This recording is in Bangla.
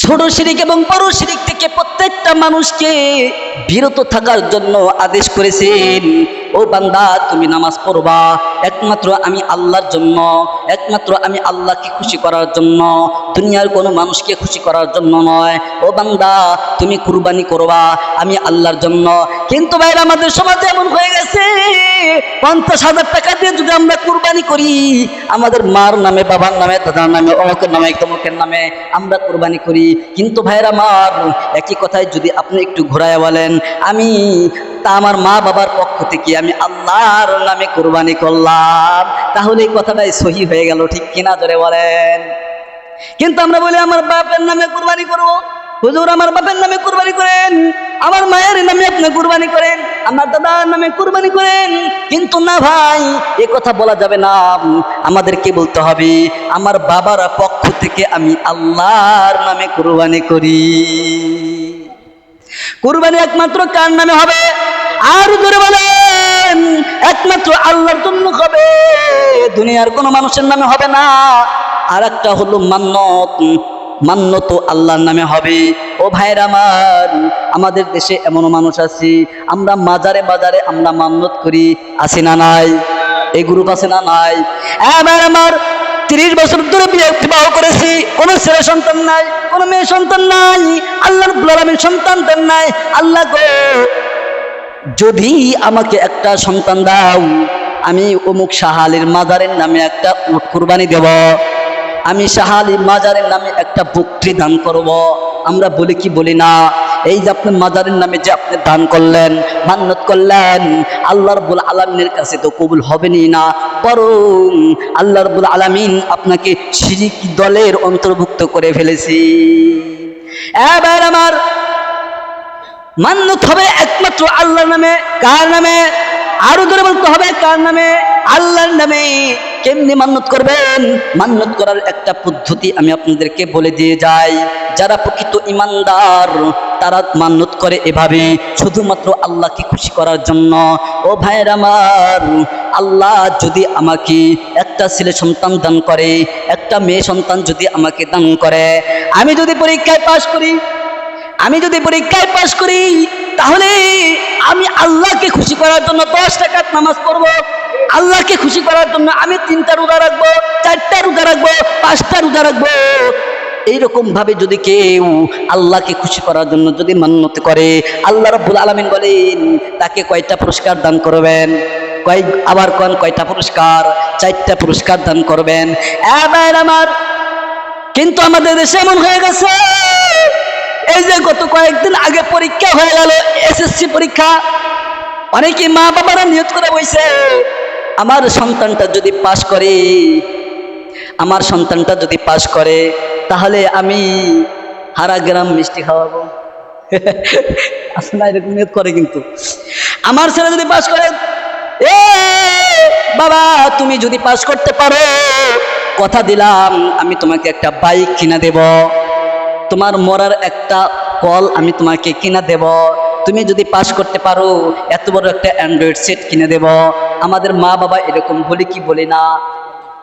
ছোট শিরিক এবং বড় শিরিক থেকে প্রত্যেকটা মানুষকে বিরত থাকার জন্য আদেশ করেছেন। ও বান্দা, তুমি নামাজ পড়বা একমাত্র আমি আল্লাহর জন্য, একমাত্র আমি আল্লাহকে খুশি করার জন্য, দুনিয়ার কোনো মানুষকে খুশি করার জন্য নয়। ও বান্দা, তুমি কুরবানি করবা আমি আল্লাহর জন্য। কিন্তু ভাইরা, আমাদের সমাজে এমন হয়ে গেছে 50,000 টাকা দিয়ে যদি আমরা কুরবানি করি, আমাদের মার নামে, বাবার নামে, দাদার নামে, অমুকের নামে, তমুকের নামে আমরা কুরবানি করি। কিন্তু ভাইরা আমার, একই কথায় যদি আপনি একটু ঘোরায় বলেন, আমি তা আমার মা বাবার পক্ষ থেকে আমি আল্লাহর নামে কুরবানি করলাম, তাহলে এই কথাটাই সহি হয়ে গেল, ঠিক কিনা জোরে বলেন। কিন্তু আমরা বলি আমার বাপের নামে কুরবানি করব। হুজুর, আমার বাপের নামে কুরবানি করেন, আমার মায়ের নামে আপনি কুরবানি করেন, আমার দাদার নামে কুরবানি করেন। কিন্তু না ভাই, এ কথা বলা যাবে না। আমাদেরকে বলতে হবে আমার বাবার পক্ষ থেকে আমি আল্লাহর নামে কুরবানি করি। কুরবানি একমাত্র কার নামে হবে? আর জোরে বলেন, একমাত্র আল্লাহর জন্য হবে, দুনিয়ার কোনো মানুষের নামে হবে না। আর একটা হলো মান্নত, মান্নত আল্লাহর নামে হবে। ও ভাইরা আমার, আমাদের দেশে এমনও মানুষ আছে, আমরা মাজারে বাজারে আমরা মান্নত করি, আছে না নাই? এই গ্রুপ আছে না নাই? এবার আমার 30 বছর ধরে বিবাহ করেছি, কোনো ছেলে সন্তান নাই, কোনো মেয়ে সন্তান নাই, আল্লাহ রাব্বুল আলামিন সন্তান দেন নাই। আল্লাহ গো, যদি আমাকে একটা সন্তান দাও, আমি অমুক শাহালির মাজারের নামে একটা উট কুরবানি দেব, আমি শাহালি মাজারের নামে একটা বকরি দান করব। আমরা বলি কি বলি না? এই যে আপনি মাজারের নামে যে আপনি দান করলেন, মান্নত করলেন, আল্লাহ রাব্বুল আলামিনের কাছে তো কবুল হবেনি না, বরং আল্লাহ রাব্বুল আলামিন আপনাকে শিরক দলের অন্তর্ভুক্ত করে ফেলেছি। এবার আমার মান্নত হবে একমাত্র আল্লাহর নামে। কার নামে? আরো ধরে বলতে হবে, কার নামে? আল্লাহর নামে। কেমনি মান্নত করবেন? মান্নত করার একটা পদ্ধতি আমি আপনাদেরকে বলে দিয়ে যাই। যারা প্রকৃত ইমানদার তারা মান্নত করে এভাবে, শুধুমাত্র আল্লাহকে খুশি করার জন্য। ও ভাইয়ের আমার, আল্লাহ যদি আমাকে একটা ছেলে সন্তান দান করে, একটা মেয়ে সন্তান যদি আমাকে দান করে, আমি যদি পরীক্ষায় পাশ করি, আমি যদি পরীক্ষায় পাশ করি, তাহলে আমি আল্লাহকে খুশি করার জন্য 10 রাকাত নামাজ পড়বো। আল্লাহকে খুশি করার জন্য আমি 3টা রোজা রাখবো, 4টা রোজা রাখবো, 5টা রোজা রাখবো। এইরকম ভাবে যদি কেউ আল্লাহকে খুশি করার জন্য যদি মান্নত করে, আল্লাহ রাব্বুল আলামিন বলেন তাকে কয়টা পুরস্কার দান করবেন? আবার কোন কয়টা পুরস্কার? 4টা পুরস্কার দান করবেন। এবার আমার, কিন্তু আমাদের দেশে এমন হয়ে গেছে, এই যে গত কয়েকদিন আগে পরীক্ষা হয়ে গেল, এসএসসি পরীক্ষা, অনেকে মা বাবারা নিয়ত করে বসে, আমার সন্তানটা যদি পাশ করে, আমার সন্তানটা যদি পাশ করে, তাহলে আমি হারা গ্রাম মিষ্টি খাওয়াবো। আসলে এরকম নিয়ত করে, কিন্তু আমার ছেলে যদি পাশ করে, এ বাবা তুমি যদি পাশ করতে পারো, কথা দিলাম আমি তোমাকে একটা বাইক কিনে দেব, তোমার মরার একটা কল আমি তোমাকে কিনে দেব, তুমি যদি পাস করতে পারো এত বড় একটা অ্যান্ড্রয়েড সেট কিনে দেব। আমাদের মা বাবা এরকম বলি কি বলি না?